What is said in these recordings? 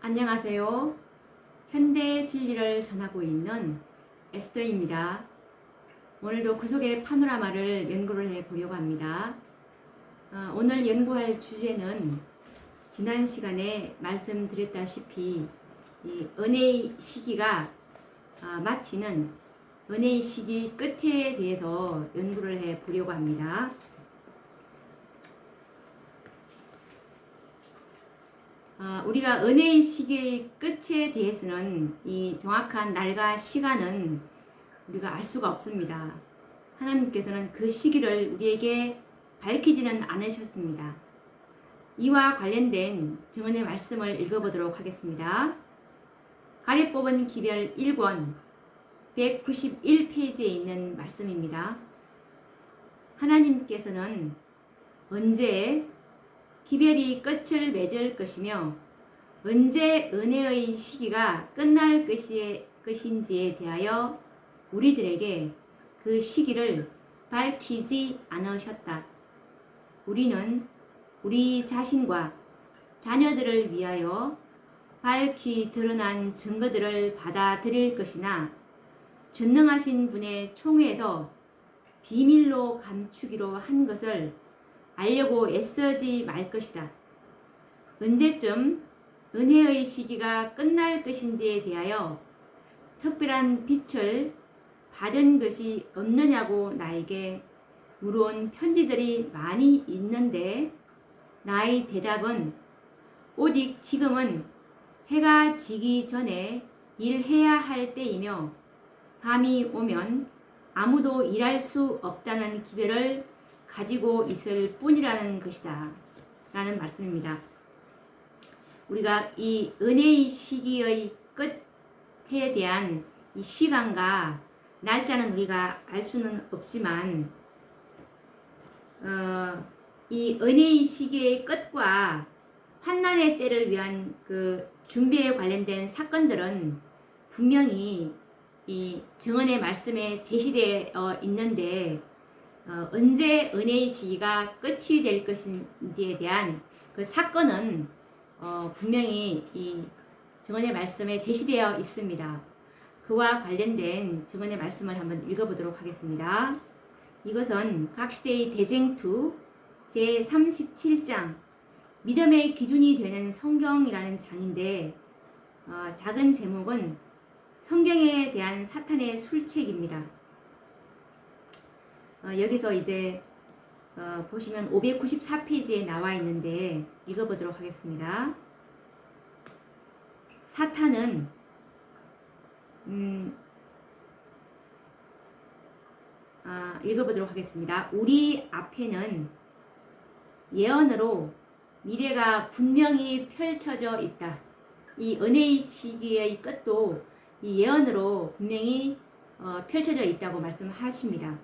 안녕하세요. 현대 진리를 전하고 있는 에스더입니다. 오늘도 그 속의 파노라마를 연구를 해 보려고 합니다. 오늘 연구할 주제는 지난 시간에 말씀드렸다시피 이 은혜의 시기가 마치는 은혜의 시기 끝에 대해서 연구를 해 보려고 합니다. 우리가 은혜의 시기의 끝에 대해서는 이 정확한 날과 시간은 우리가 알 수가 없습니다. 하나님께서는 그 시기를 우리에게 밝히지는 않으셨습니다. 이와 관련된 증언의 말씀을 읽어보도록 하겠습니다. 가래 뽑은 기별 1권 191페이지에 있는 말씀입니다. 하나님께서는 언제 기별이 끝을 맺을 것이며 언제 은혜의 시기가 끝날 것인지에 대하여 우리들에게 그 시기를 밝히지 않으셨다. 우리는 우리 자신과 자녀들을 위하여 밝히 드러난 증거들을 받아들일 것이나 전능하신 분의 총회에서 비밀로 감추기로 한 것을 알려고 애쓰지 말 것이다. 언제쯤 은혜의 시기가 끝날 것인지에 대하여 특별한 빛을 받은 것이 없느냐고 나에게 물어온 편지들이 많이 있는데 나의 대답은 오직 지금은 해가 지기 전에 일해야 할 때이며 밤이 오면 아무도 일할 수 없다는 기별을 가지고 있을 뿐이라는 것이다 라는 말씀입니다. 우리가 이 은혜의 시기의 끝에 대한 이 시간과 날짜는 우리가 알 수는 없지만 이 은혜의 시기의 끝과 환난의 때를 위한 그 준비에 관련된 사건들은 분명히 이 증언의 말씀에 제시되어 있는데 언제 은혜의 시기가 끝이 될 것인지에 대한 그 사건은 분명히 이 증언의 말씀에 제시되어 있습니다. 그와 관련된 증언의 말씀을 한번 읽어보도록 하겠습니다. 이것은 각시대의 대쟁투 제37장 믿음의 기준이 되는 성경이라는 장인데 작은 제목은 성경에 대한 사탄의 술책입니다. 여기서 이제 보시면 594페이지에 나와 있는데 읽어보도록 하겠습니다. 사탄은 읽어보도록 하겠습니다. 우리 앞에는 예언으로 미래가 분명히 펼쳐져 있다. 이 은혜의 시기의 끝도 이 예언으로 분명히 펼쳐져 있다고 말씀하십니다.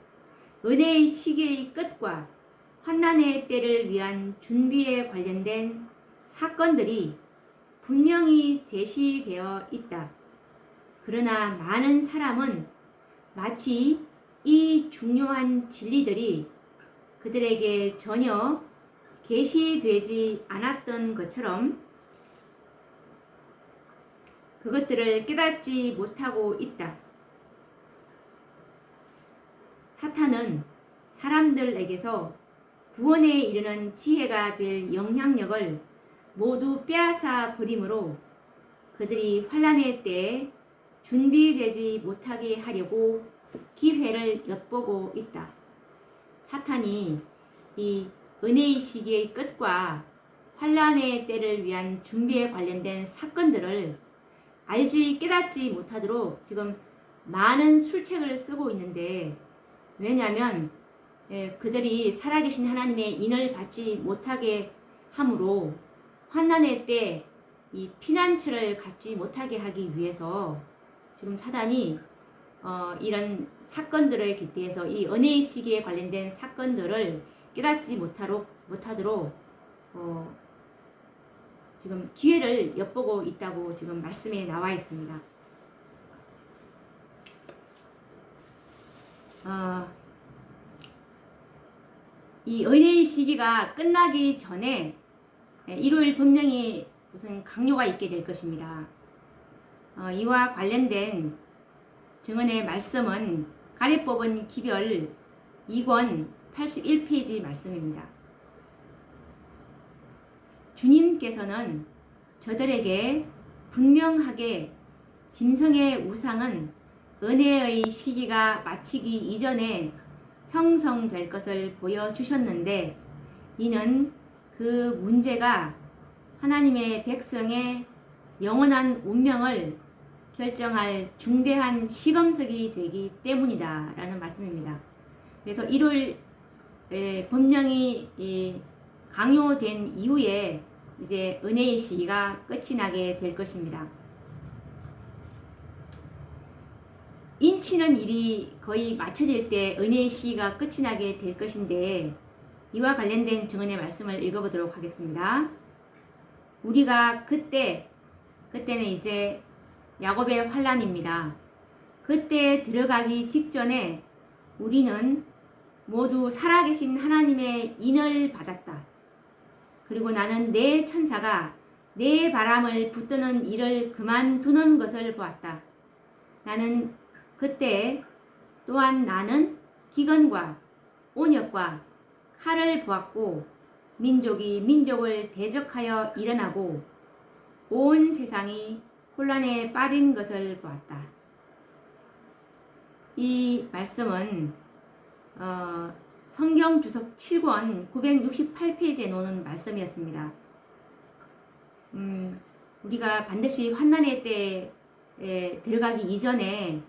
은혜의 시기의 끝과 환난의 때를 위한 준비에 관련된 사건들이 분명히 제시되어 있다. 그러나 많은 사람은 마치 이 중요한 진리들이 그들에게 전혀 계시되지 않았던 것처럼 그것들을 깨닫지 못하고 있다. 사탄은 사람들에게서 구원에 이르는 지혜가 될 영향력을 모두 빼앗아 버림으로 그들이 환난의 때에 준비되지 못하게 하려고 기회를 엿보고 있다. 사탄이 이 은혜의 시기의 끝과 환난의 때를 위한 준비에 관련된 사건들을 알지 깨닫지 못하도록 지금 많은 술책을 쓰고 있는데 왜냐하면 그들이 살아계신 하나님의 인을 받지 못하게 함으로 환난의 때 이 피난처를 갖지 못하게 하기 위해서 지금 사단이 이런 사건들에 대해서 이 은혜의 시기에 관련된 사건들을 깨닫지 못하도록 지금 기회를 엿보고 있다고 지금 말씀에 나와 있습니다. 이 은혜의 시기가 끝나기 전에 일요일 분명히 우선 강요가 있게 될 것입니다. 이와 관련된 증언의 말씀은 가래법은 기별 2권 81페이지 말씀입니다. 주님께서는 저들에게 분명하게 짐승의 우상은 은혜의 시기가 마치기 이전에 형성될 것을 보여주셨는데, 이는 그 문제가 하나님의 백성의 영원한 운명을 결정할 중대한 시금석이 되기 때문이다 라는 말씀입니다. 그래서 1월 법령이 강요된 이후에 이제 은혜의 시기가 끝이 나게 될 것입니다. 인치는 일이 거의 맞춰질 때 은혜의 시기가 끝이 나게 될 것인데, 이와 관련된 증언의 말씀을 읽어보도록 하겠습니다. 우리가 그때는 이제 야곱의 환란입니다. 그때 들어가기 직전에 우리는 모두 살아계신 하나님의 인을 받았다. 그리고 나는 내 천사가 내 바람을 붙드는 일을 그만두는 것을 보았다. 나는 그때 또한 나는 기근과 온역과 칼을 보았고, 민족이 민족을 대적하여 일어나고 온 세상이 혼란에 빠진 것을 보았다. 이 말씀은 성경 주석 7권 968페이지에 놓는 말씀이었습니다. 우리가 반드시 환난의 때에 들어가기 이전에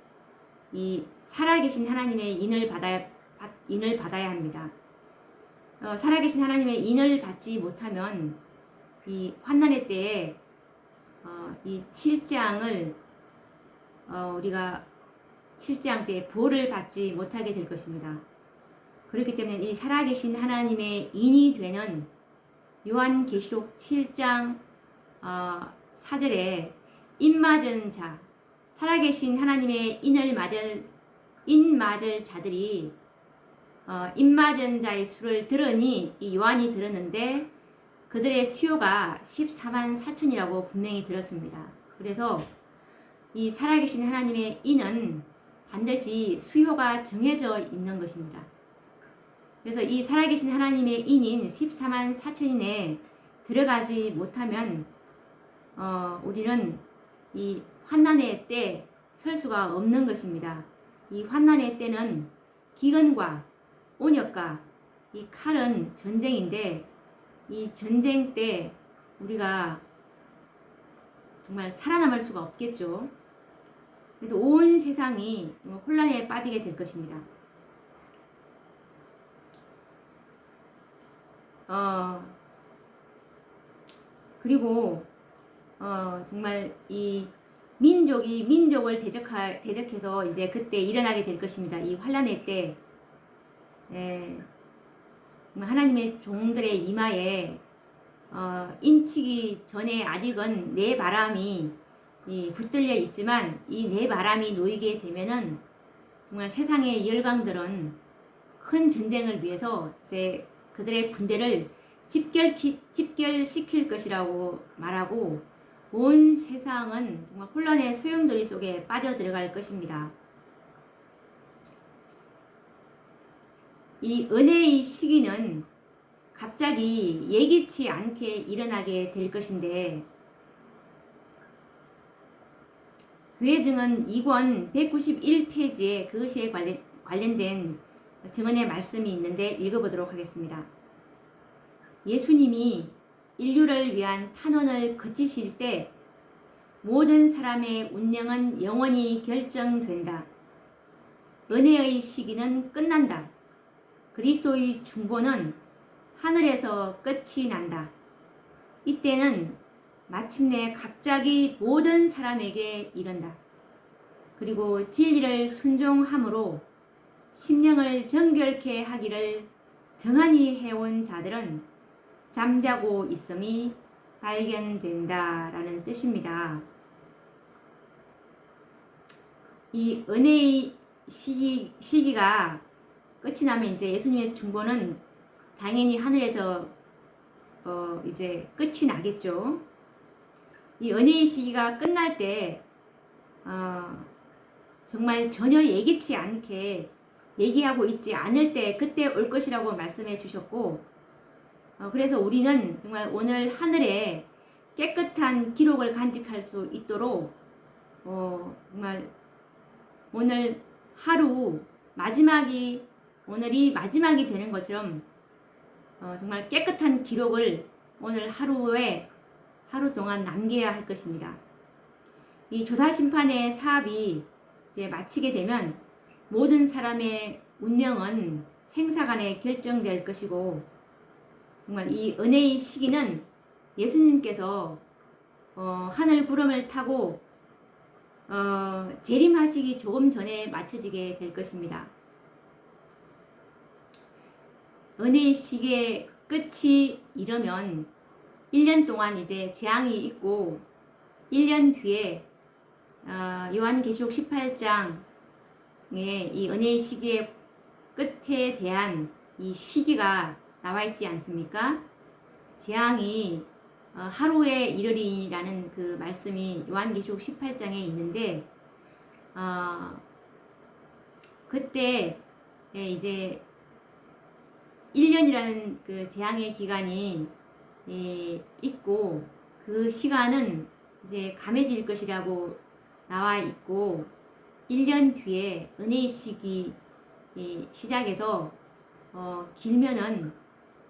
이 살아계신 하나님의 인을 받아야 합니다. 살아계신 하나님의 인을 받지 못하면 이 환난의 때에 이 7장을 우리가 7장 때 보를 받지 못하게 될 것입니다. 그렇기 때문에 이 살아계신 하나님의 인이 되는 요한계시록 7장 4절에 인맞은 자, 살아계신 하나님의 인 맞을 자들이 인맞은 자의 수를 들으니, 이 요한이 들었는데 그들의 수요가 14만 4천이라고 분명히 들었습니다. 그래서 이 살아계신 하나님의 인은 반드시 수요가 정해져 있는 것입니다. 그래서 이 살아계신 하나님의 인인 14만 4천인에 들어가지 못하면 우리는 이 환난의 때 설 수가 없는 것입니다. 이 환난의 때는 기근과 온역과 이 칼은 전쟁인데, 이 전쟁 때 우리가 정말 살아남을 수가 없겠죠. 그래서 온 세상이 혼란에 빠지게 될 것입니다. 그리고 정말 이 민족이 민족을 대적해서 이제 그때 일어나게 될 것입니다. 이 환란의 때 하나님의 종들의 이마에 인치기 전에 아직은 내 바람이 붙들려 있지만, 이 내 바람이 놓이게 되면은 정말 세상의 열강들은 큰 전쟁을 위해서 이제 그들의 군대를 집결시킬 것이라고 말하고, 온 세상은 정말 혼란의 소용돌이 속에 빠져들어갈 것입니다. 이 은혜의 시기는 갑자기 예기치 않게 일어나게 될 것인데, 교회 증언 2권 191페이지에 그것에 관련된 증언의 말씀이 있는데 읽어보도록 하겠습니다. 예수님이 인류를 위한 탄원을 거치실 때 모든 사람의 운명은 영원히 결정된다. 은혜의 시기는 끝난다. 그리스도의 중보는 하늘에서 끝이 난다. 이때는 마침내 갑자기 모든 사람에게 이른다. 그리고 진리를 순종함으로 심령을 정결케 하기를 등한히 해온 자들은 잠자고 있음이 발견된다 라는 뜻입니다. 이 은혜의 시기가 끝이 나면 이제 예수님의 중보는 당연히 하늘에서 이제 끝이 나겠죠. 이 은혜의 시기가 끝날 때 정말 전혀 예기치 않게 얘기하고 있지 않을 때 그때 올 것이라고 말씀해 주셨고, 그래서 우리는 정말 오늘 하늘에 깨끗한 기록을 간직할 수 있도록 정말 오늘 하루 오늘이 마지막이 되는 것처럼 정말 깨끗한 기록을 오늘 하루 동안 남겨야 할 것입니다. 이 조사심판의 사업이 이제 마치게 되면 모든 사람의 운명은 생사간에 결정될 것이고, 정말 이 은혜의 시기는 예수님께서 하늘 구름을 타고 재림하시기 조금 전에 맞춰지게 될 것입니다. 은혜의 시기의 끝이 이르면 1년 동안 이제 재앙이 있고, 1년 뒤에 요한계시록 18장에 이 은혜의 시기의 끝에 대한 이 시기가 나와 있지 않습니까? 재앙이 하루에 이르리라는 그 말씀이 요한계시록 18장에 있는데, 그때 이제 1년이라는 그 재앙의 기간이 있고, 그 시간은 이제 감해질 것이라고 나와 있고, 1년 뒤에 은혜의 시기 시작해서 길면은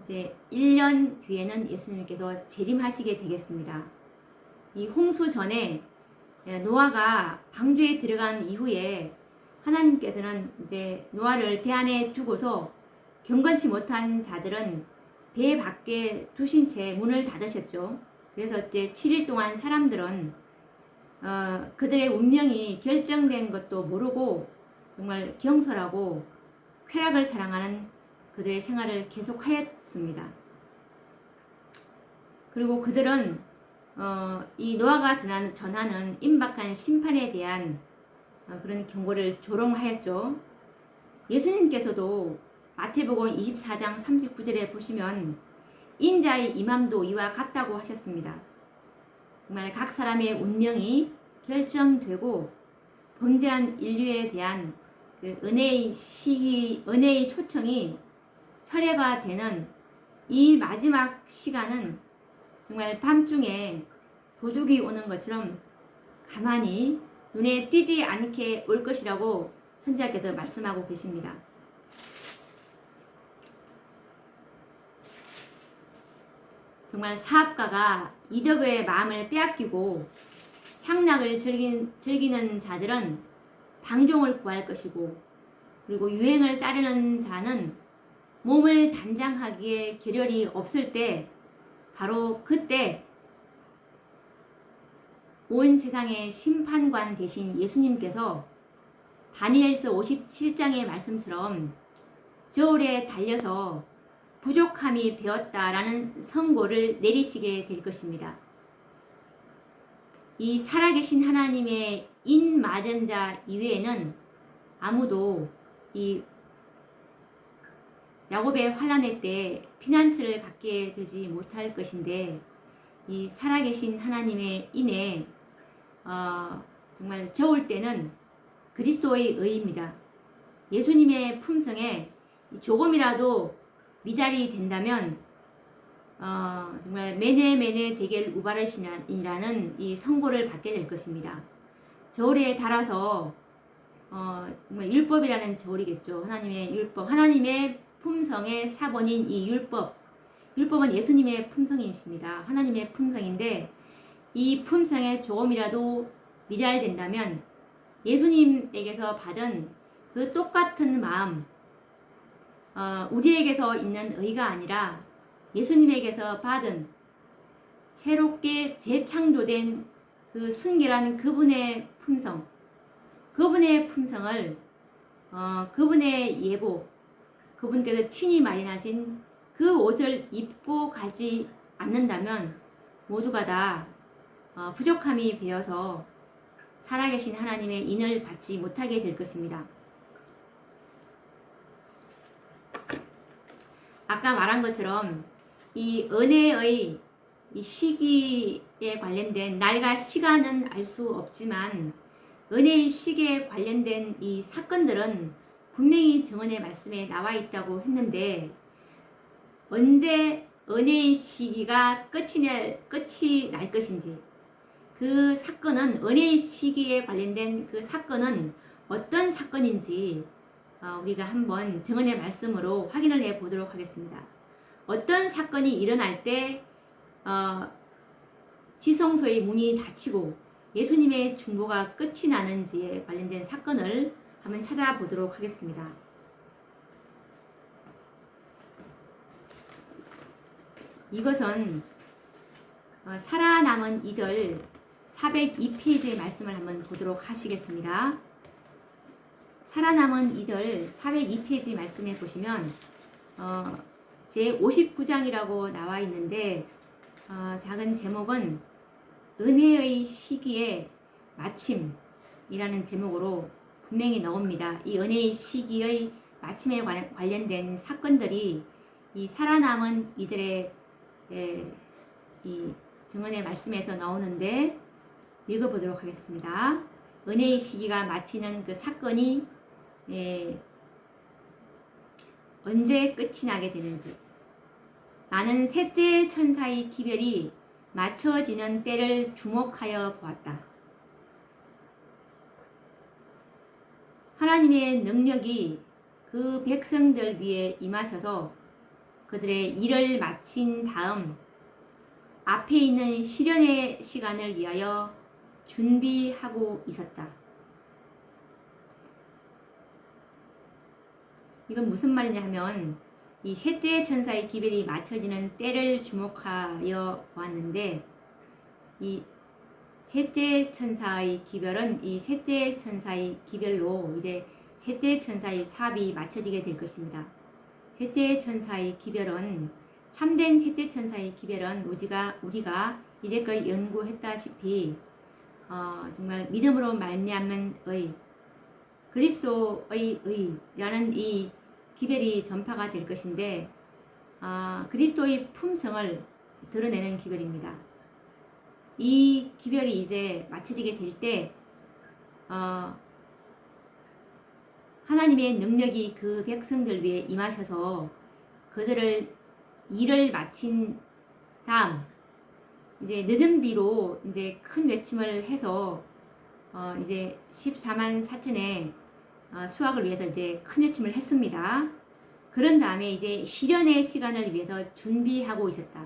이제 1년 뒤에는 예수님께서 재림하시게 되겠습니다. 이 홍수 전에 노아가 방주에 들어간 이후에 하나님께서는 이제 노아를 배 안에 두고서 경건치 못한 자들은 배 밖에 두신 채 문을 닫으셨죠. 그래서 이제 7일 동안 사람들은 그들의 운명이 결정된 것도 모르고 정말 경솔하고 쾌락을 사랑하는 그들의 생활을 계속하였습니다. 그리고 그들은 이 노아가 전하는 임박한 심판에 대한 그런 경고를 조롱하였죠. 예수님께서도 마태복음 24장 39절에 보시면 인자의 임함도 이와 같다고 하셨습니다. 정말 각 사람의 운명이 결정되고 범죄한 인류에 대한 그 은혜의 초청이 철회가 되는 이 마지막 시간은 정말 밤중에 도둑이 오는 것처럼 가만히 눈에 띄지 않게 올 것이라고 선지자께서 말씀하고 계십니다. 정말 사업가가 이덕의 마음을 빼앗기고 향락을 즐기는 자들은 방종을 구할 것이고, 그리고 유행을 따르는 자는 몸을 단장하기에 겨를이 없을 때, 바로 그때 온 세상의 심판관 되신 예수님께서 다니엘서 57장의 말씀처럼 저울에 달려서 부족함이 배었다라는 선고를 내리시게 될 것입니다. 이 살아계신 하나님의 인마전자 이외에는 아무도 이 야곱의 환난의 때 피난처를 갖게 되지 못할 것인데, 이 살아계신 하나님의 인에 정말 저울 때는 그리스도의 의입니다. 예수님의 품성에 조금이라도 미달이 된다면 정말 메네 데겔 우바르시나이라는 이 선고를 받게 될 것입니다. 저울에 달아서 정말 율법이라는 저울이겠죠. 하나님의 율법, 하나님의 품성의 사본인 이 율법은 예수님의 품성이십니다. 하나님의 품성인데, 이 품성에 조금이라도 미달된다면 예수님에게서 받은 그 똑같은 마음, 우리에게서 있는 의가 아니라 예수님에게서 받은 새롭게 재창조된 그 순결한 그분의 품성, 그분의 품성을 그분의 예복, 그분께서 친히 마련하신 그 옷을 입고 가지 않는다면 모두가 다 부족함이 배어서 살아계신 하나님의 인을 받지 못하게 될 것입니다. 아까 말한 것처럼 이 은혜의 이 시기 관련된 날과 시간은 알 수 없지만 은혜의 시기에 관련된 이 사건들은 분명히 증언의 말씀에 나와 있다고 했는데 언제 은혜의 시기가 끝이 날 것인지 그 사건은 은혜의 시기에 관련된 그 사건은 어떤 사건인지 우리가 한번 증언의 말씀으로 확인을 해 보도록 하겠습니다. 어떤 사건이 일어날 때 지성소의 문이 닫히고 예수님의 중보가 끝이 나는지에 관련된 사건을 한번 찾아보도록 하겠습니다. 이것은 살아남은 이들 402페이지의 말씀을 한번 보도록 하시겠습니다. 살아남은 이들 402페이지 말씀에 보시면 제 59장이라고 나와 있는데 작은 제목은 은혜의 시기의 마침이라는 제목으로 분명히 나옵니다. 이 은혜의 시기의 마침에 관련된 사건들이 이 살아남은 이들의 이 증언의 말씀에서 나오는데 읽어보도록 하겠습니다. 은혜의 시기가 마치는 그 사건이 언제 끝이 나게 되는지. 나는 셋째 천사의 기별이 맞춰지는 때를 주목하여 보았다. 하나님의 능력이 그 백성들 위에 임하셔서 그들의 일을 마친 다음 앞에 있는 시련의 시간을 위하여 준비하고 있었다. 이건 무슨 말이냐 하면 이 셋째 천사의 기별이 맞춰지는 때를 주목하여 보았는데 이 셋째 천사의 기별은 이 셋째 천사의 기별로 이제 셋째 천사의 사업이 맞춰지게 될 것입니다. 셋째 천사의 기별은 참된 셋째 천사의 기별은 우리가 이제까지 연구했다시피 정말 믿음으로 말미암은 의 그리스도의 의라는 이 기별이 전파가 될 것인데 그리스도의 품성을 드러내는 기별입니다. 이 기별이 이제 맞춰지게 될 때 하나님의 능력이 그 백성들 위에 임하셔서 그들을 일을 마친 다음 이제 늦은 비로 이제 큰 외침을 해서 이제 14만 4천의 수확을 위해서 이제 큰 외침을 했습니다. 그런 다음에 이제 시련의 시간을 위해서 준비하고 있었다.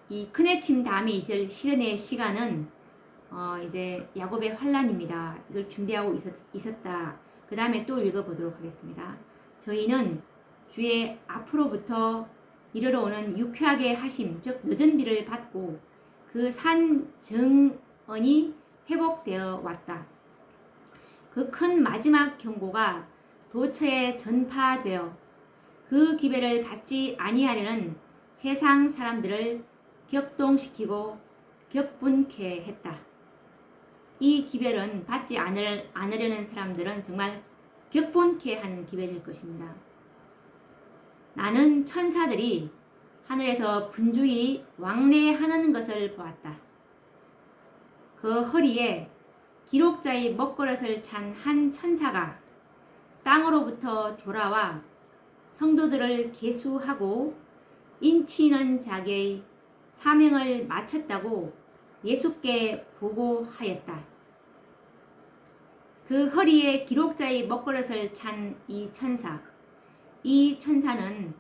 이 큰 외침 다음에 있을 시련의 시간은 이제 야곱의 환란입니다. 이걸 준비하고 있었다. 그 다음에 또 읽어보도록 하겠습니다. 저희는 주의 앞으로부터 이르러 오는 유쾌하게 하심, 즉 늦은 비를 받고 그 산 증언이 회복되어 왔다. 그 큰 마지막 경고가 도처에 전파되어 그 기별을 받지 아니하려는 세상 사람들을 격동시키고 격분케 했다. 이 기별은 받지 않으려는 사람들은 정말 격분케 하는 기별일 것입니다. 나는 천사들이 하늘에서 분주히 왕래하는 것을 보았다. 그 허리에 기록자의 먹거릇을 찬 한 천사가 땅으로부터 돌아와 성도들을 계수하고 인치는 자기의 사명을 마쳤다고 예수께 보고하였다. 그 허리에 기록자의 먹거릇을 찬 이 천사는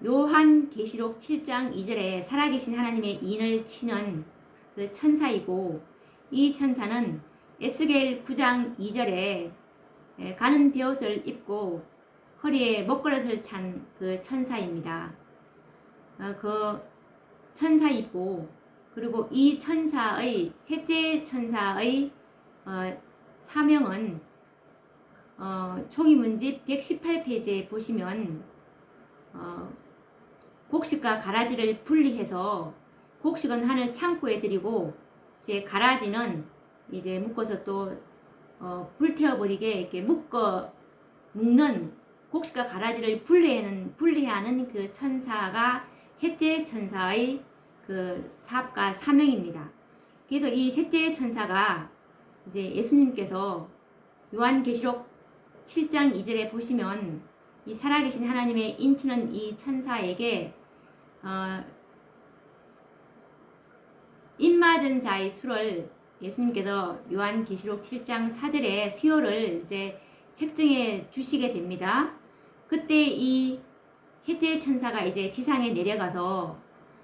요한계시록 7장 2절에 살아계신 하나님의 인을 치는 그 천사이고 이 천사는 에스겔 9장 2절에 가는 베옷을 입고 허리에 먹거릇을 찬 그 천사입니다. 그 천사이고 그리고 이 천사의 셋째 천사의 사명은 총이문집 118페이지에 보시면 곡식과 가라지를 분리해서 곡식은 하늘 창고에 드리고 이제 가라지는 이제 묶어서 또 불태워버리게 이렇게 묶는 곡식과 가라지를 분리하는 그 천사가 셋째 천사의 그 사업가 사명입니다. 그래서 이 셋째 천사가 이제 예수님께서 요한계시록 7장 2절에 보시면 이 살아계신 하나님의 인치는 이 천사에게 입맞은 자의 수를 예수님께서 요한계시록 7장 4절에 수요를 이제 책정해 주시게 됩니다. 그때 이 셋째 천사가 이제 지상에 내려가서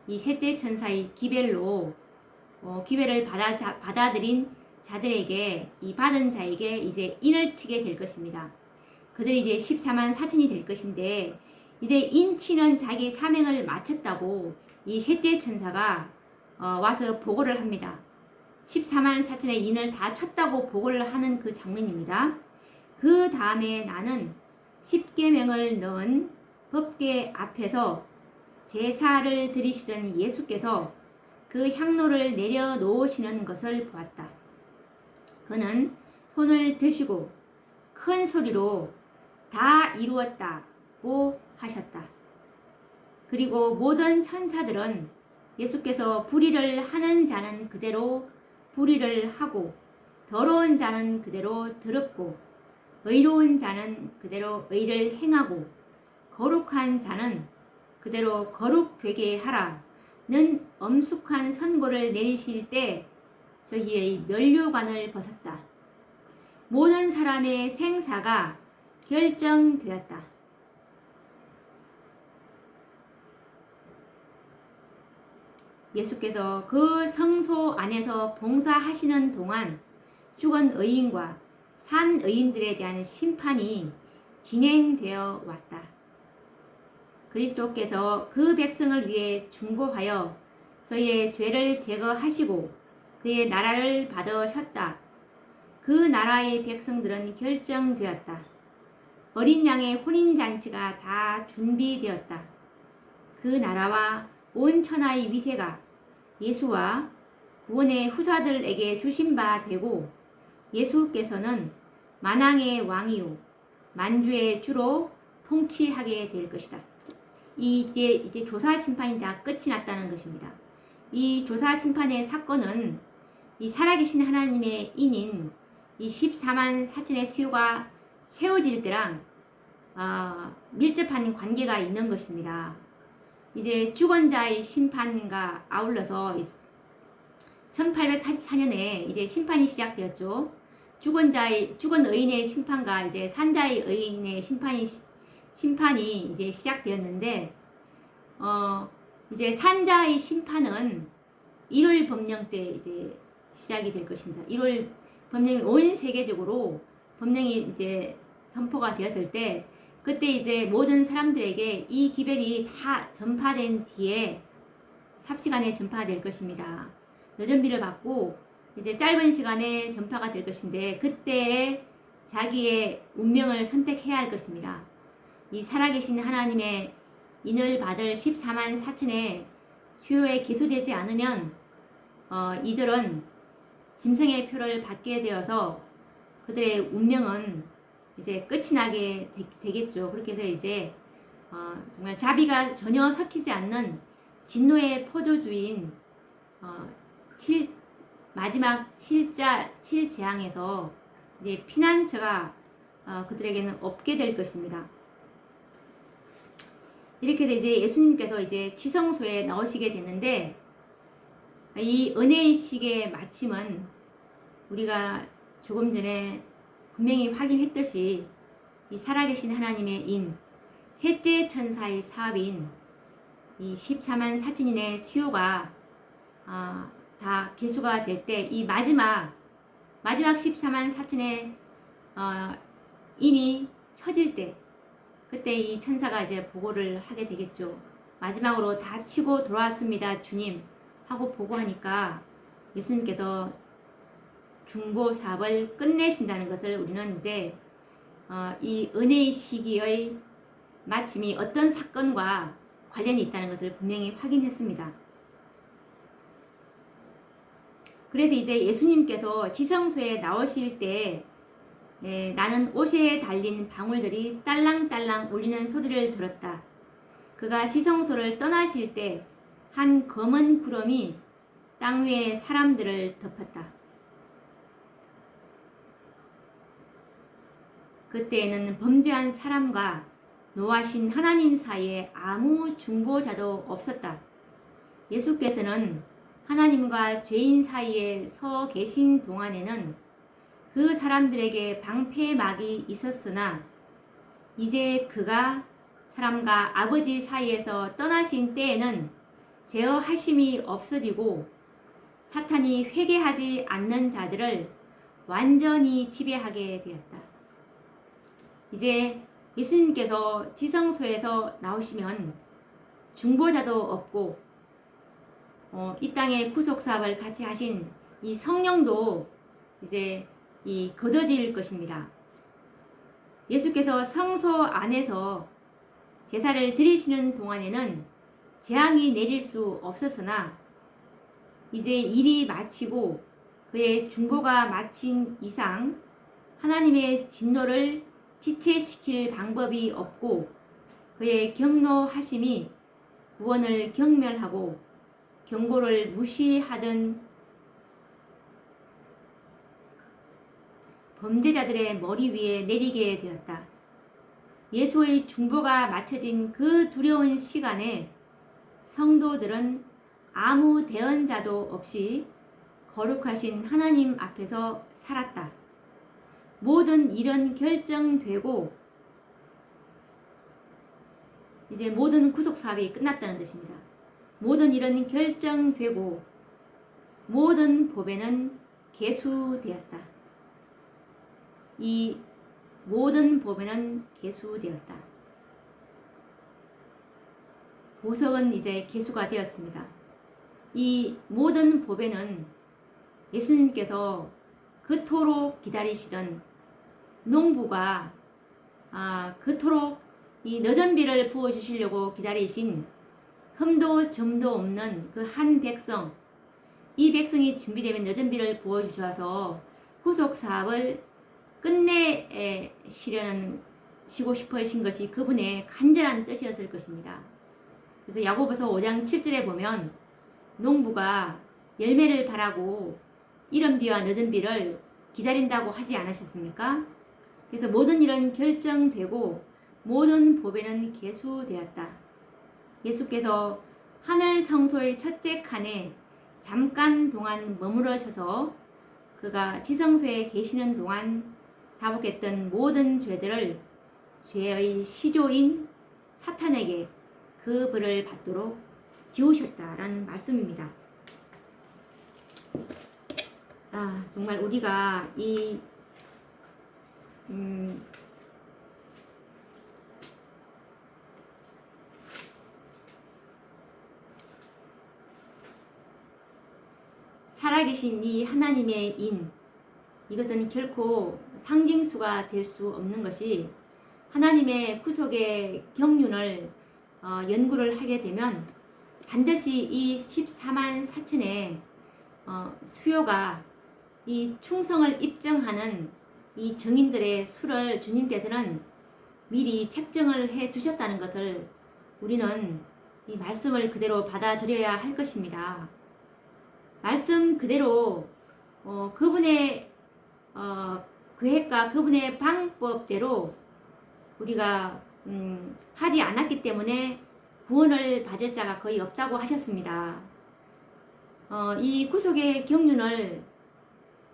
이 셋째 천사의 기별로 기별을 받아들인 자들에게 이 받은 자에게 이제 인을 치게 될 것입니다. 그들이 이제 14만 4천이 될 것인데 이제 인치는 자기 사명을 마쳤다고 이 셋째 천사가 와서 보고를 합니다. 14만 4천의 인을 다 쳤다고 보고를 하는 그 장면입니다. 그 다음에 나는 10계명을 넣은 법궤 앞에서 제사를 드리시던 예수께서 그 향로를 내려놓으시는 것을 보았다. 그는 손을 드시고 큰 소리로 다 이루었다고 하셨다. 그리고 모든 천사들은 예수께서 불의를 하는 자는 그대로 불의를 하고 더러운 자는 그대로 더럽고 의로운 자는 그대로 의를 행하고 거룩한 자는 그대로 거룩되게 하라는 엄숙한 선고를 내리실 때 저희의 면류관을 벗었다. 모든 사람의 생사가 결정되었다. 예수께서 그 성소 안에서 봉사하시는 동안 죽은 의인과 산 의인들에 대한 심판이 진행되어 왔다. 그리스도께서 그 백성을 위해 중보하여 저희의 죄를 제거하시고 그의 나라를 받으셨다. 그 나라의 백성들은 결정되었다. 어린 양의 혼인잔치가 다 준비되었다. 그 나라와 온 천하의 위세가 예수와 구원의 후사들에게 주신 바 되고 예수께서는 만왕의 왕이요 만주의 주로 통치하게 될 것이다. 이제 조사 심판이 다 끝이 났다는 것입니다. 이 조사 심판의 사건은 이 살아계신 하나님의 인인 이 14만 4천의 수요가 채워질 때랑 밀접한 관계가 있는 것입니다. 이제 죽은 자의 심판과 아울러서 1844년에 이제 심판이 시작되었죠. 죽은 의인의 심판과 이제 산자의 의인의 심판이 이제 시작되었는데, 이제 산자의 심판은 1월 법령 때 이제 시작이 될 것입니다. 1월 법령이 온 세계적으로 법령이 이제 선포가 되었을 때, 그때 이제 모든 사람들에게 이 기별이 다 전파된 뒤에 삽시간에 전파될 것입니다. 여전비를 받고 이제 짧은 시간에 전파가 될 것인데 그때에 자기의 운명을 선택해야 할 것입니다. 이 살아계신 하나님의 인을 받을 14만 4천의 수요에 기소되지 않으면 이들은 짐승의 표를 받게 되어서 그들의 운명은 이제 끝이 나게 되겠죠. 그렇게 해서 이제 정말 자비가 전혀 섞이지 않는 진노의 포도주인 마지막 7재앙에서 이제 피난처가 그들에게는 없게 될 것입니다. 이렇게 해서 이제 예수님께서 이제 지성소에 나오시게 되는데 이 은혜의 시기의 마침은 우리가 조금 전에 분명히 확인했듯이 이 살아계신 하나님의 인, 셋째 천사의 사업인 이 14만 4천인의 수요가 다 개수가 될 때 이 마지막 14만 4천의 인이 쳐질 때 그때 이 천사가 이제 보고를 하게 되겠죠. 마지막으로 다 치고 돌아왔습니다, 주님 하고 보고하니까 예수님께서 중보 사업을 끝내신다는 것을 우리는 이제 이 은혜의 시기의 마침이 어떤 사건과 관련이 있다는 것을 분명히 확인했습니다. 그래서 이제 예수님께서 지성소에 나오실 때 나는 옷에 달린 방울들이 딸랑딸랑 울리는 소리를 들었다. 그가 지성소를 떠나실 때 한 검은 구름이 땅 위의 사람들을 덮었다. 그때에는 범죄한 사람과 노하신 하나님 사이에 아무 중보자도 없었다. 예수께서는 하나님과 죄인 사이에 서 계신 동안에는 그 사람들에게 방패막이 있었으나 이제 그가 사람과 아버지 사이에서 떠나신 때에는 제어하심이 없어지고 사탄이 회개하지 않는 자들을 완전히 지배하게 되었다. 이제 예수님께서 지성소에서 나오시면 중보자도 없고 이 땅의 구속사업을 같이 하신 이 성령도 이제 거둬질 것입니다. 예수께서 성소 안에서 제사를 드리시는 동안에는 재앙이 내릴 수 없었으나 이제 일이 마치고 그의 중보가 마친 이상 하나님의 진노를 지체시킬 방법이 없고 그의 경노하심이 구원을 경멸하고 경고를 무시하던 범죄자들의 머리 위에 내리게 되었다. 예수의 중보가 마쳐진 그 두려운 시간에 성도들은 아무 대언자도 없이 거룩하신 하나님 앞에서 살았다. 모든 일은 결정되고 이제 모든 구속 사업이 끝났다는 뜻입니다. 모든 일은 결정되고 모든 보배는 계수되었다. 이 모든 보배는 계수되었다. 보석은 이제 계수가 되었습니다. 이 모든 보배는 예수님께서 그토록 기다리시던 농부가 그토록 이 늦은 비를 부어주시려고 기다리신 흠도 점도 없는 그 한 백성, 이 백성이 준비되면 늦은 비를 부어주셔서 구속 사업을 끝내시고 싶으신 것이 그분의 간절한 뜻이었을 것입니다. 그래서 야고보서 5장 7절에 보면 농부가 열매를 바라고 이른 비와 늦은 비를 기다린다고 하지 않으셨습니까? 그래서 모든 일은 결정되고 모든 보배는 계수되었다. 예수께서 하늘 성소의 첫째 칸에 잠깐 동안 머무르셔서 그가 지성소에 계시는 동안 자복했던 모든 죄들을 죄의 시조인 사탄에게 그 벌을 받도록 지우셨다라는 말씀입니다. 정말 우리가 이 살아계신 이 하나님의 인, 이것은 결코 상징수가 될 수 없는 것이 하나님의 구속의 경륜을 연구를 하게 되면 반드시 이 14만 4천의 수요가 이 충성을 입증하는 이 증인들의 수를 주님께서는 미리 책정을 해 두셨다는 것을 우리는 이 말씀을 그대로 받아들여야 할 것입니다. 말씀 그대로 그분의 계획과 그분의 방법대로 우리가 하지 않았기 때문에 구원을 받을 자가 거의 없다고 하셨습니다. 이 구속의 경륜을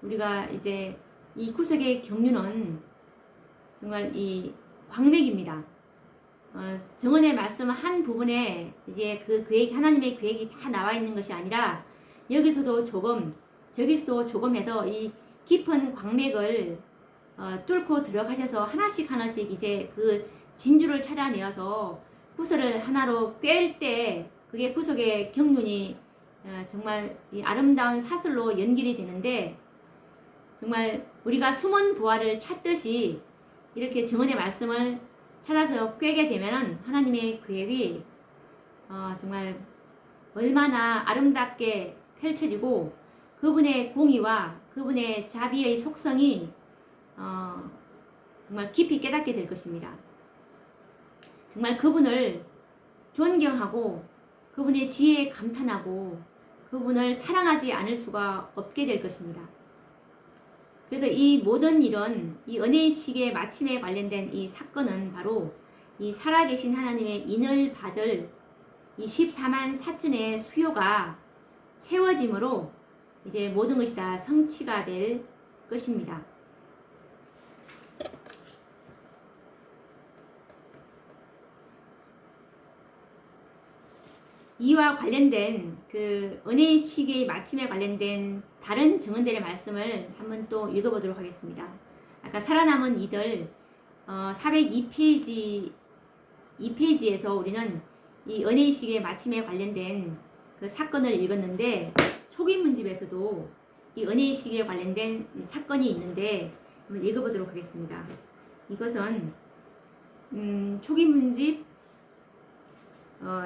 우리가 이제 이 구속의 경륜은 정말 이 광맥입니다. 정언의 말씀 한 부분에 이제 그 계획, 하나님의 계획이 다 나와 있는 것이 아니라 여기서도 조금 저기서도 조금 해서 이 깊은 광맥을 뚫고 들어가셔서 하나씩 하나씩 이제 그 진주를 찾아내어서 구슬을 하나로 꿰을 때 그게 구속의 경륜이 정말 이 아름다운 사슬로 연결이 되는데, 정말 우리가 숨은 보화를 찾듯이 이렇게 정언의 말씀을 찾아서 꿰게 되면은 하나님의 계획이 정말 얼마나 아름답게 펼쳐지고 그분의 공의와 그분의 자비의 속성이 정말 깊이 깨닫게 될 것입니다. 정말 그분을 존경하고 그분의 지혜에 감탄하고 그분을 사랑하지 않을 수가 없게 될 것입니다. 그래서 이 모든 일은 이 은혜의 시기의 마침에 관련된 이 사건은 바로 이 살아계신 하나님의 인을 받을 이 14만 4천의 수요가 채워짐으로 이제 모든 것이 다 성취가 될 것입니다. 이와 관련된 그 은혜의 시기의 마침에 관련된 다른 증언들의 말씀을 한번 또 읽어보도록 하겠습니다. 아까 살아남은 이들 402페이지에서 우리는 이 은혜의 시기의 마침에 관련된 그 사건을 읽었는데 초기 문집에서도 이 은혜의 시기에 관련된 사건이 있는데 한번 읽어보도록 하겠습니다. 이것은 초기 문집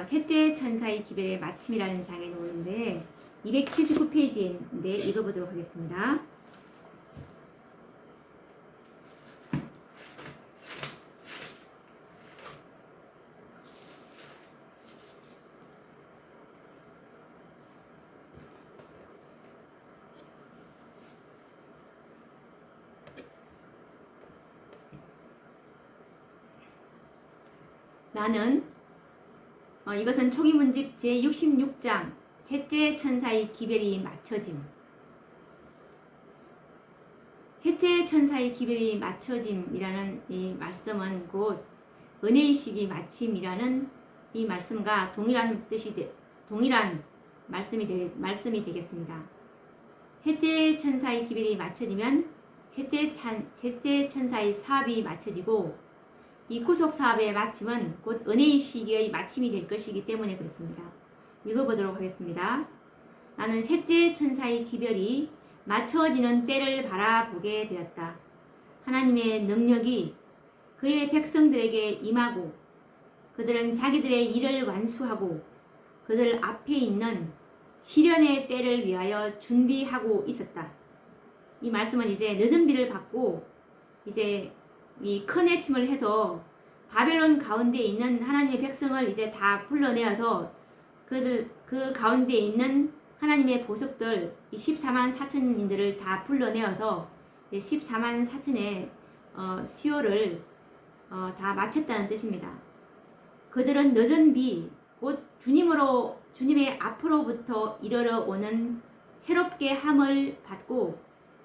셋째 천사의 기별의 마침이라는 장에 나오는데 279페이지인데 읽어보도록 하겠습니다. 나는 이것은 초기 문집 제66장 셋째 천사의 기별이 맞춰짐. 셋째 천사의 기별이 맞춰짐이라는 이 말씀은 곧 은혜의 시기 마침이라는 이 말씀과 동일한 말씀이 되겠습니다. 셋째 천사의 기별이 맞춰지면 셋째 천사의 사업이 맞춰지고 이 구속 사업의 마침은 곧 은혜의 시기의 마침이 될 것이기 때문에 그렇습니다. 읽어보도록 하겠습니다. 나는 셋째 천사의 기별이 맞춰지는 때를 바라보게 되었다. 하나님의 능력이 그의 백성들에게 임하고 그들은 자기들의 일을 완수하고 그들 앞에 있는 시련의 때를 위하여 준비하고 있었다. 이 말씀은 이제 늦은 비를 받고 이제 이 큰 외침을 해서 바벨론 가운데 있는 하나님의 백성을 이제 다 불러내어서 그 가운데 있는 하나님의 보석들 이 14만 4천인들을 다 불러내어서 14만 4천의 수요를 다 마쳤다는 뜻입니다. 그들은 늦은 비 곧 주님의 앞으로부터 이르러 오는 새롭게 함을 받고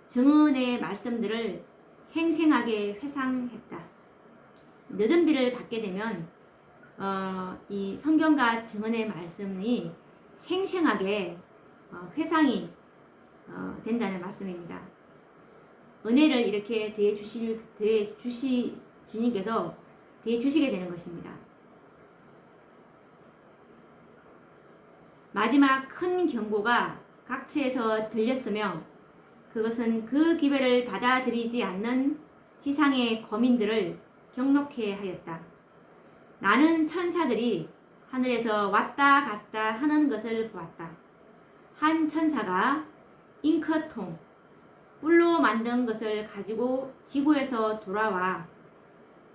증언의 말씀들을 생생하게 회상했다. 늦은 비를 받게 되면 이 성경과 증언의 말씀이 생생하게 회상이 된다는 말씀입니다. 은혜를 이렇게 주님께서 대해주시게 되는 것입니다. 마지막 큰 경고가 각처에서 들렸으며 그것은 그 기회를 받아들이지 않는 지상의 거민들을 경록해 하였다. 나는 천사들이 하늘에서 왔다 갔다 하는 것을 보았다. 한 천사가 잉크통, 뿔로 만든 것을 가지고 지구에서 돌아와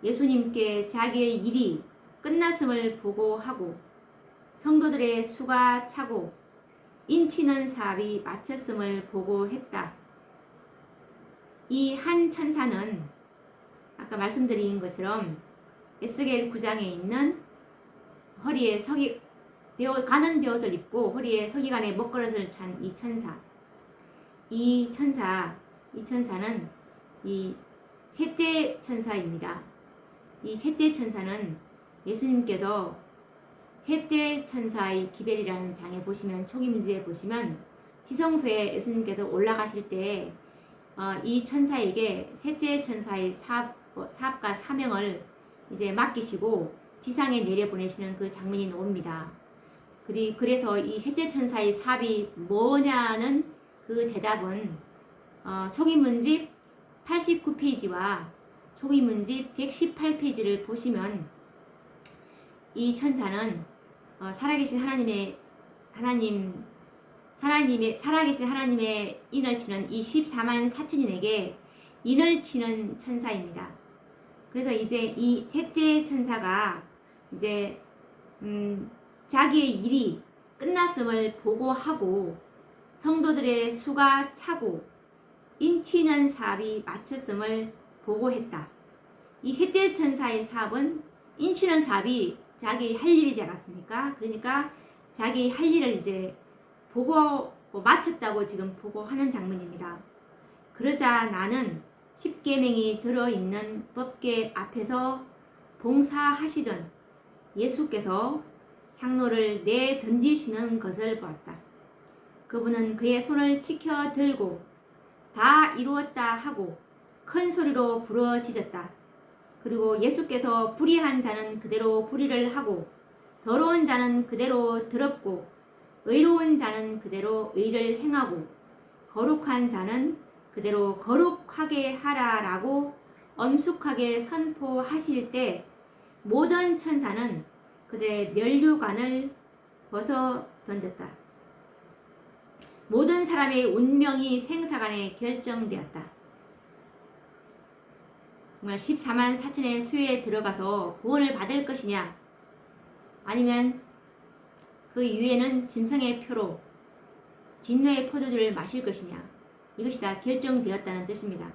예수님께 자기의 일이 끝났음을 보고하고 성도들의 수가 차고 인치는 사업이 마쳤음을 보고했다. 이 한 천사는 아까 말씀드린 것처럼 에스겔 9장에 있는 허리에 가는 베옷을 입고 허리에 서기관의 먹거릇을 찬 이 천사. 이 천사는 이 셋째 천사입니다. 이 셋째 천사는 예수님께서 셋째 천사의 기별이라는 장에 보시면 초기 문제에 보시면 지성소에 예수님께서 올라가실 때 이 천사에게 셋째 천사의 사업과 사명을 이제 맡기시고 지상에 내려보내시는 그 장면이 나옵니다. 그래서 이 셋째 천사의 사업이 뭐냐는 그 대답은 초기 문집 89페이지와 초기 문집 118페이지를 보시면 이 천사는 살아계신 살아계신 하나님의 인을 치는 이 14만 4천인에게 인을 치는 천사입니다. 그래서 이제 이 셋째 천사가 이제 자기의 일이 끝났음을 보고하고 성도들의 수가 차고 인치는 사업이 마쳤음을 보고했다. 이 셋째 천사의 사업은 인치는 사업이 자기 할 일이지 않았습니까? 그러니까 자기 할 일을 이제 보고 마쳤다고 지금 보고하는 장면입니다. 그러자 나는 십계명이 들어있는 법궤 앞에서 봉사하시던 예수께서 향로를 내던지시는 것을 보았다. 그분은 그의 손을 치켜 들고 다 이루었다 하고 큰 소리로 부르짖었다. 그리고 예수께서 불의한 자는 그대로 불의를 하고 더러운 자는 그대로 더럽고 의로운 자는 그대로 의를 행하고 거룩한 자는 그대로 거룩하게 하라라고 엄숙하게 선포하실 때 모든 천사는 그들의 면류관을 벗어 던졌다. 모든 사람의 운명이 생사간에 결정되었다. 정말 14만 4천의 수요에 들어가서 구원을 받을 것이냐, 아니면 그 이후에는 짐승의 표로 진노의 포도주를 마실 것이냐, 이것이 다 결정되었다는 뜻입니다.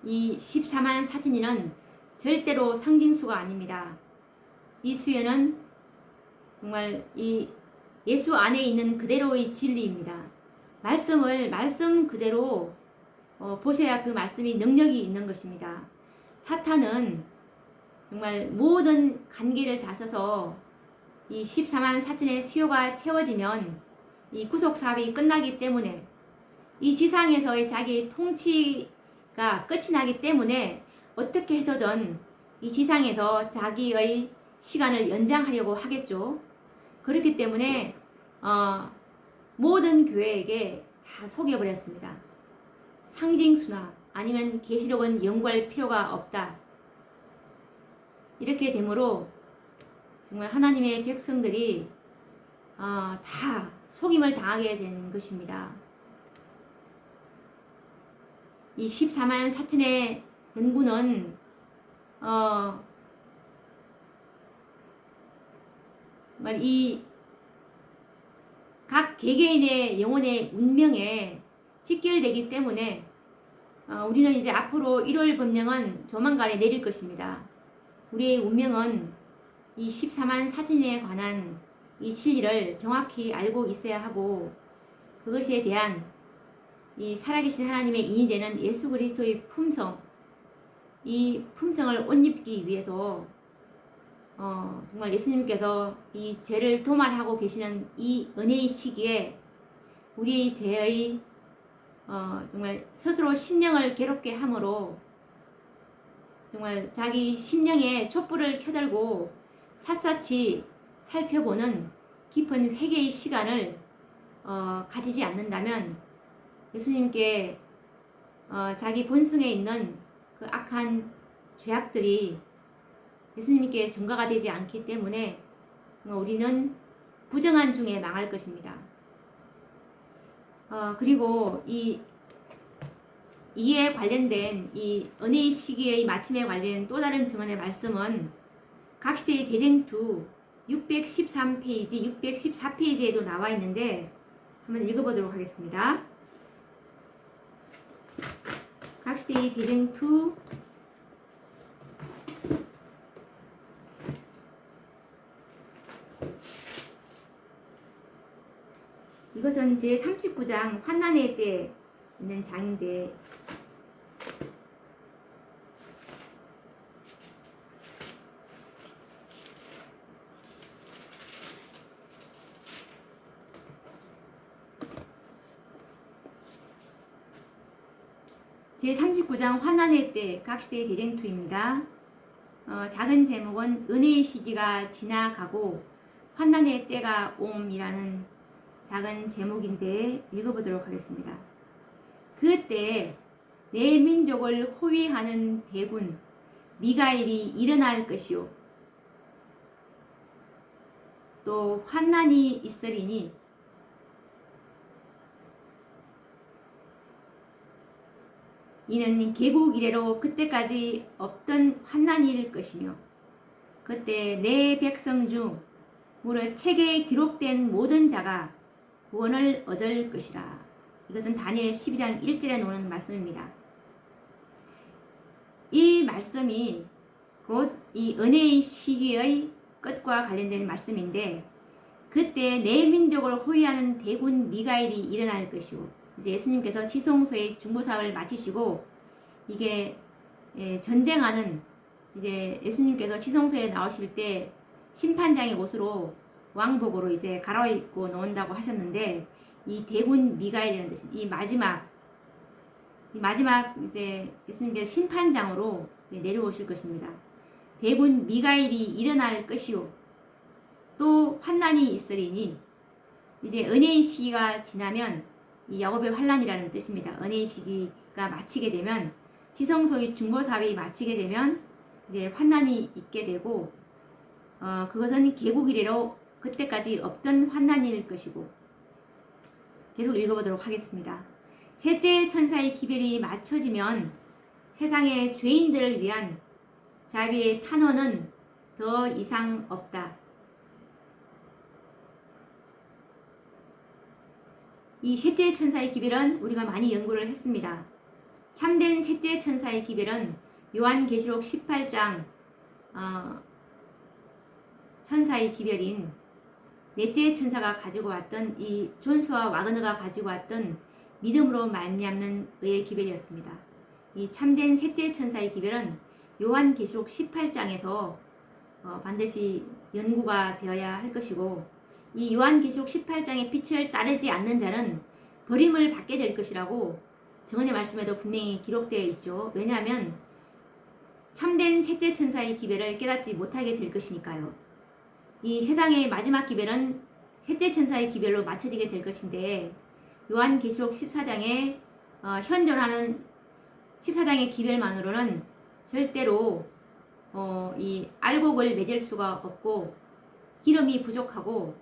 이 14만 4천이는 절대로 상징수가 아닙니다. 이 수요는 정말 이 예수 안에 있는 그대로의 진리입니다. 말씀을 말씀 그대로 보셔야 그 말씀이 능력이 있는 것입니다. 사탄은 정말 모든 관계를 다 써서 이 14만 4천의 수요가 채워지면 이 구속사업이 끝나기 때문에 이 지상에서의 자기 통치가 끝이 나기 때문에 어떻게 해서든 이 지상에서 자기의 시간을 연장하려고 하겠죠. 그렇기 때문에 모든 교회에게 다 속여버렸습니다. 상징수나 아니면 계시록은 연구할 필요가 없다. 이렇게 되므로 정말 하나님의 백성들이 다 속임을 당하게 된 것입니다. 이 14만 4천의 연구는 정말 이 각 개개인의 영혼의 운명에 직결되기 때문에 우리는 이제 앞으로 1월 법령은 조만간에 내릴 것입니다. 우리의 운명은 이 14만 4천에 관한 이 진리를 정확히 알고 있어야 하고, 그것에 대한 이 살아계신 하나님의 인이 되는 예수 그리스도의 품성, 이 품성을 옷 입기 위해서 정말 예수님께서 이 죄를 도말하고 계시는 이 은혜의 시기에 우리의 죄의 정말 스스로 심령을 괴롭게 함으로 정말 자기 심령에 촛불을 켜들고 샅샅이 살펴보는 깊은 회개의 시간을 가지지 않는다면 예수님께 자기 본성에 있는 그 악한 죄악들이 예수님께 전가가 되지 않기 때문에 우리는 부정한 중에 망할 것입니다. 그리고 이에 관련된 이 은혜의 시기의 마침에 관련 또 다른 증언의 말씀은 각시대의 대쟁투 613페이지, 614페이지에도 나와 있는데 한번 읽어보도록 하겠습니다. 각시대의 대쟁투 이것은 제39장 환난의 때 있는 장인데, 제39장 환난의 때 각시대의 대쟁투입니다. 작은 제목은 은혜의 시기가 지나가고 환난의 때가 옴이라는 작은 제목인데 읽어보도록 하겠습니다. 그때 내 민족을 호위하는 대군 미가엘이 일어날 것이요 또 환난이 있으리니 이는 개국 이래로 그때까지 없던 환난일 것이며 그때 내 백성 중 무릇 책에 기록된 모든 자가 구원을 얻을 것이라. 이것은 다니엘 12장 1절에 나오는 말씀입니다. 이 말씀이 곧 이 은혜의 시기의 끝과 관련된 말씀인데 그때 내 민족을 호위하는 대군 미가엘이 일어날 것이고 이제 예수님께서 지성소의 중보사업을 마치시고 이게 전쟁하는 이제 예수님께서 지성소에 나오실 때 심판장의 옷으로 왕복으로 이제 갈아입고 나온다고 하셨는데 이 대군 미가엘이라는 뜻이 이 마지막 이제 예수님께서 심판장으로 이제 내려오실 것입니다. 대군 미가엘이 일어날 것이요 또 환난이 있으리니 이제 은혜의 시기가 지나면 이 야곱의 환난이라는 뜻입니다. 은혜의 시기가 마치게 되면 지성소의 중보사업이 마치게 되면 이제 환난이 있게 되고 그것은 개국 이래로 그때까지 없던 환난일 것이고 계속 읽어보도록 하겠습니다. 셋째 천사의 기별이 맞춰지면 세상의 죄인들을 위한 자비의 탄원은 더 이상 없다. 이 셋째 천사의 기별은 우리가 많이 연구를 했습니다. 참된 셋째 천사의 기별은 요한계시록 18장 천사의 기별인 넷째 천사가 가지고 왔던 이 존스와 와그너가 가지고 왔던 믿음으로 말미암는 의의 기별이었습니다. 이 참된 셋째 천사의 기별은 요한계시록 18장에서 반드시 연구가 되어야 할 것이고 이 요한계시록 18장의 빛을 따르지 않는 자는 버림을 받게 될 것이라고 정언의 말씀에도 분명히 기록되어 있죠. 왜냐하면 참된 셋째 천사의 기별을 깨닫지 못하게 될 것이니까요. 이 세상의 마지막 기별은 셋째 천사의 기별로 맞춰지게 될 것인데 요한계시록 14장에 현존하는 14장의 기별만으로는 절대로 이 알곡을 맺을 수가 없고 기름이 부족하고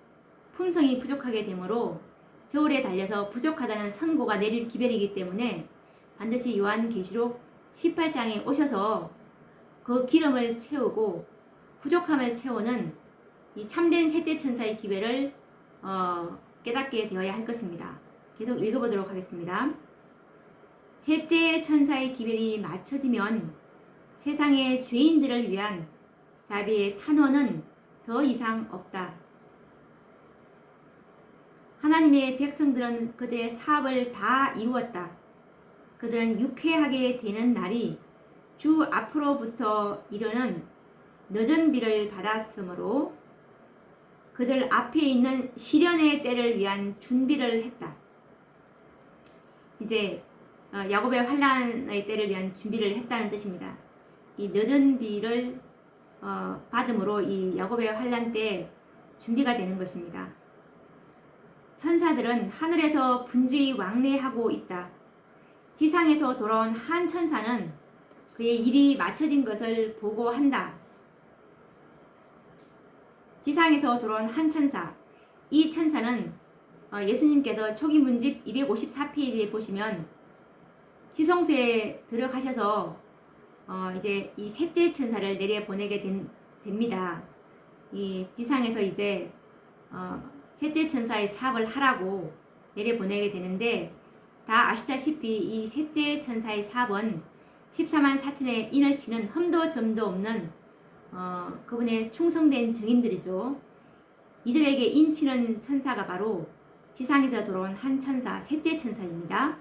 품성이 부족하게 되므로 저울에 달려서 부족하다는 선고가 내릴 기별이기 때문에 반드시 요한계시록 18장에 오셔서 그 기름을 채우고 부족함을 채우는 이 참된 셋째 천사의 기별을 깨닫게 되어야 할 것입니다. 계속 읽어보도록 하겠습니다. 셋째 천사의 기별이 맞춰지면 세상의 죄인들을 위한 자비의 탄원은 더 이상 없다. 하나님의 백성들은 그들의 사업을 다 이루었다. 그들은 유쾌하게 되는 날이 주 앞으로부터 이르는 늦은 비를 받았으므로 그들 앞에 있는 시련의 때를 위한 준비를 했다. 이제 야곱의 환난의 때를 위한 준비를 했다는 뜻입니다. 이 늦은 비를 받음으로 이 야곱의 환난 때 준비가 되는 것입니다. 천사들은 하늘에서 분주히 왕래하고 있다. 지상에서 돌아온 한 천사는 그의 일이 맞춰진 것을 보고한다. 지상에서 돌아온 한 천사. 이 천사는 예수님께서 초기 문집 254페이지에 보시면 지성소에 들어가셔서 이제 이 셋째 천사를 내려 보내게 됩니다. 이 지상에서 이제 셋째 천사의 사업을 하라고 내려 보내게 되는데 다 아시다시피 이 셋째 천사의 사업은 14만 4천의 인을 치는 흠도 점도 없는 그분의 충성된 증인들이죠. 이들에게 인치는 천사가 바로 지상에서 돌아온 한 천사, 셋째 천사입니다.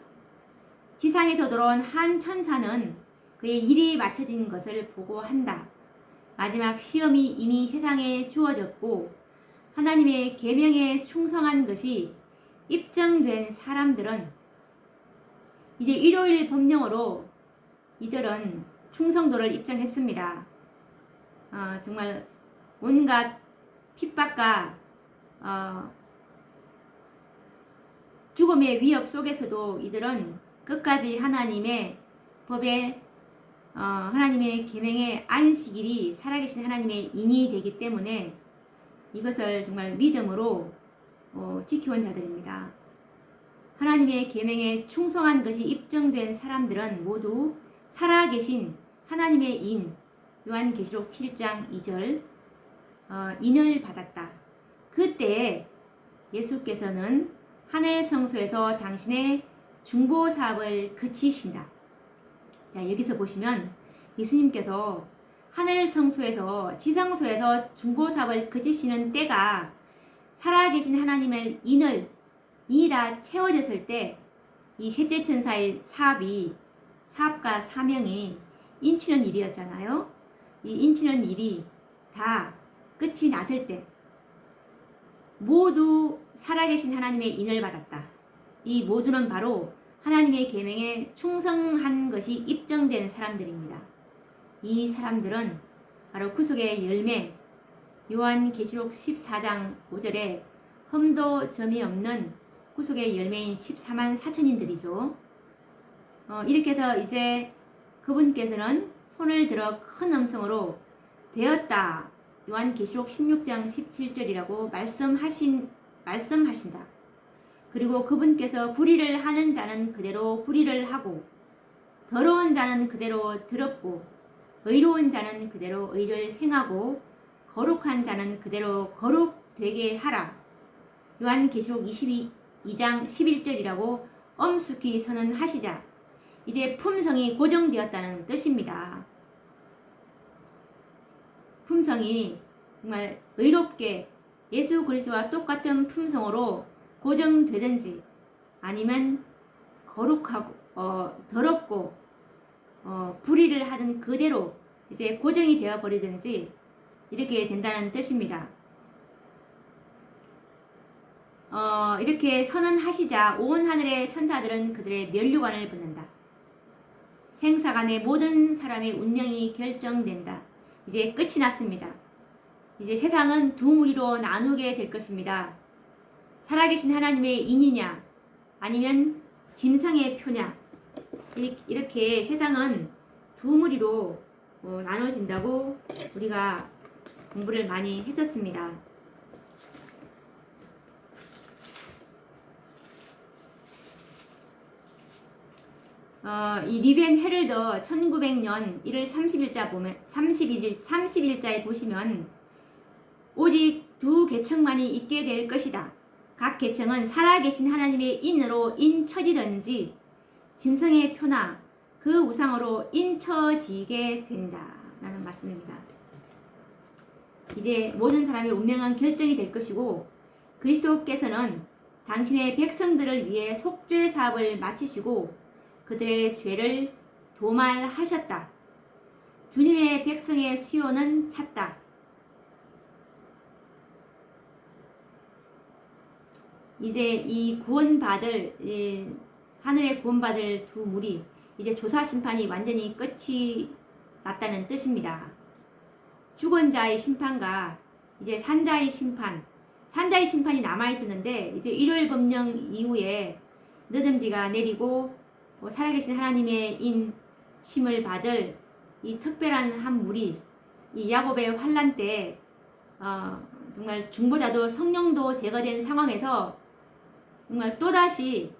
지상에서 돌아온 한 천사는 그의 일이 맞춰진 것을 보고한다. 마지막 시험이 이미 세상에 주어졌고 하나님의 계명에 충성한 것이 입증된 사람들은 이제 일요일 법령으로 이들은 충성도를 입증했습니다. 정말 온갖 핍박과 죽음의 위협 속에서도 이들은 끝까지 하나님의 법에 하나님의 계명의 안식일이 살아계신 하나님의 인이 되기 때문에 이것을 정말 믿음으로 지켜온 자들입니다. 하나님의 계명에 충성한 것이 입증된 사람들은 모두 살아계신 하나님의 인, 요한계시록 7장 2절 인을 받았다. 그때 예수께서는 하늘 성소에서 당신의 중보 사업을 그치신다. 자, 여기서 보시면 예수님께서 하늘 성소에서 지성소에서 중보 사업을 그치시는 때가 살아계신 하나님의 인이 다 채워졌을 때 이 셋째 천사의 사업과 사명이 인치는 일이었잖아요. 이 인치는 일이 다 끝이 났을 때 모두 살아계신 하나님의 인을 받았다. 이 모두는 바로 하나님의 계명에 충성한 것이 입증된 사람들입니다. 이 사람들은 바로 구속의 열매, 요한계시록 14장 5절에 흠도 점이 없는 구속의 열매인 14만 4천인들이죠. 이렇게 해서 이제 그분께서는 손을 들어 큰 음성으로 되었다. 요한계시록 16장 17절이라고 말씀하신다. 그리고 그분께서 불의를 하는 자는 그대로 불의를 하고 더러운 자는 그대로 더럽고 의로운 자는 그대로 의를 행하고 거룩한 자는 그대로 거룩되게 하라. 요한계시록 22장 11절이라고 엄숙히 선언하시자. 이제 품성이 고정되었다는 뜻입니다. 품성이 정말 의롭게 예수 그리스도와 똑같은 품성으로 고정되든지 아니면 거룩하고 더럽고 불의를 하든 그대로 이제 고정이 되어 버리든지 이렇게 된다는 뜻입니다. 이렇게 선언하시자 온 하늘의 천사들은 그들의 면류관을 벗는다. 생사간의 모든 사람의 운명이 결정된다. 이제 끝이 났습니다. 이제 세상은 두 무리로 나누게 될 것입니다. 살아계신 하나님의 인이냐 아니면 짐승의 표냐, 이렇게 세상은 두 무리로 나눠진다고 우리가 공부를 많이 했었습니다. 이 리벤 헤럴더 1900년 1월 30일자에 보시면 오직 두 계층만이 있게 될 것이다. 각 계층은 살아계신 하나님의 인으로 인쳐지든지 짐승의 표나 그 우상으로 인쳐지게 된다. 라는 말씀입니다. 이제 모든 사람의 운명은 결정이 될 것이고 그리스도께서는 당신의 백성들을 위해 속죄 사업을 마치시고 그들의 죄를 도말하셨다. 주님의 백성의 수요는 찼다. 이제 이 하늘의 구원받을 두 무리, 이제 조사 심판이 완전히 끝이 났다는 뜻입니다. 죽은 자의 심판과 이제 산자의 심판이 남아있었는데 이제 일월 법령 이후에 늦은 비가 내리고 살아계신 하나님의 인침을 받을 이 특별한 한 무리, 이 야곱의 환란 때 정말 중보자도 성령도 제거된 상황에서 정말 또다시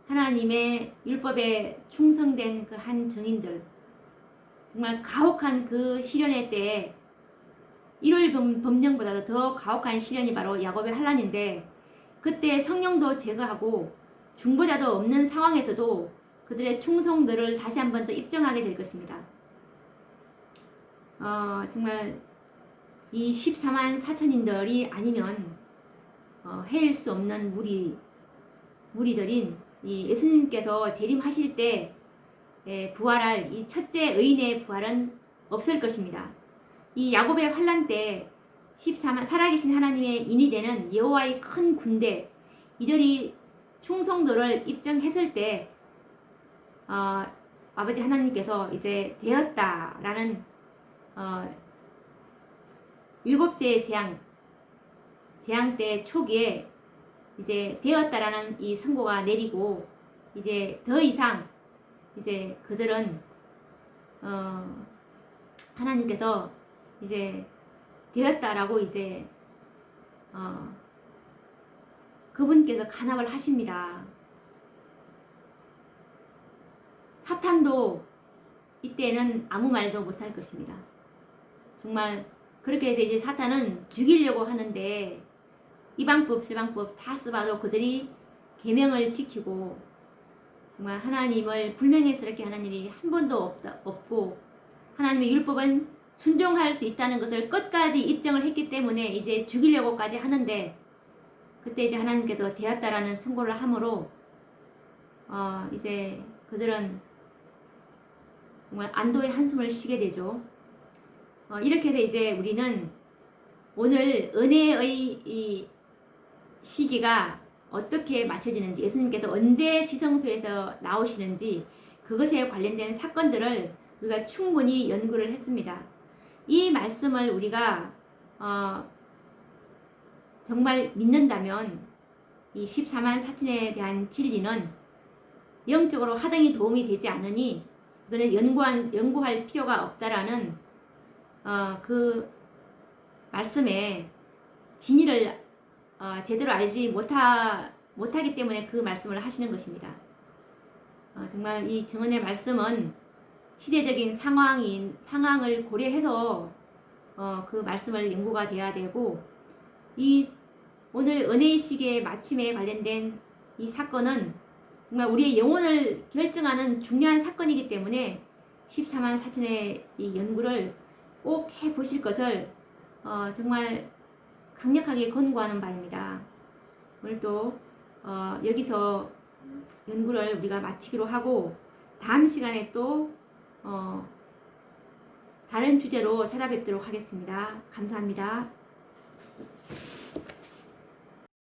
하나님의 율법에 충성된 그 한 증인들, 정말 가혹한 그 시련의 때에 1월 법령보다도 더 가혹한 시련이 바로 야곱의 환란인데 그때 성령도 제거하고 중보자도 없는 상황에서도 그들의 충성들을 다시 한 번 더 입증하게 될 것입니다. 정말 이 14만 4천인들이 아니면 해일 수 없는 무리들인 이 예수님께서 재림하실 때 부활할 이 첫째 의인의 부활은 없을 것입니다. 이 야곱의 환란 때 14만 살아계신 하나님의 인이 되는 여호와의 큰 군대, 이들이 충성도를 입증했을 때 아버지 하나님께서 이제 되었다라는 일곱째 재앙 때 초기에 이제 되었다라는 이 선고가 내리고 이제 더 이상 이제 그들은 하나님께서 이제 되었다라고 이제 그분께서 간합을 하십니다. 사탄도 이때는 아무 말도 못할 것입니다. 정말 그렇게 이제 사탄은 죽이려고 하는데 이 방법 저 방법 다 써봐도 그들이 계명을 지키고 정말 하나님을 불명예스럽게 하는 일이 한 번도 없고 하나님의 율법은 순종할 수 있다는 것을 끝까지 입증을 했기 때문에 이제 죽이려고까지 하는데 그때 이제 하나님께서 되었다라는 선고를 함으로 이제 그들은 정말 안도의 한숨을 쉬게 되죠. 이렇게 해서 이제 우리는 오늘 은혜의 이 시기가 어떻게 맞춰지는지, 예수님께서 언제 지성소에서 나오시는지 그것에 관련된 사건들을 우리가 충분히 연구를 했습니다. 이 말씀을 우리가 정말 믿는다면 이 14만 4천에 대한 진리는 영적으로 하등이 도움이 되지 않으니 이거는 연구할 필요가 없다라는 그 말씀에 진리를 제대로 알지 못하기 때문에 그 말씀을 하시는 것입니다. 정말 이 증언의 말씀은 시대적인 상황을 고려해서 그 말씀을 연구가 돼야 되고 이 오늘 은혜의 시기의 마침에 관련된 이 사건은 정말 우리의 영혼을 결정하는 중요한 사건이기 때문에 14만 4천의 이 연구를 꼭 해보실 것을 정말 강력하게 권고하는 바입니다. 오늘 또 여기서 연구를 우리가 마치기로 하고 다음 시간에 또 다른 주제로 찾아뵙도록 하겠습니다. 감사합니다.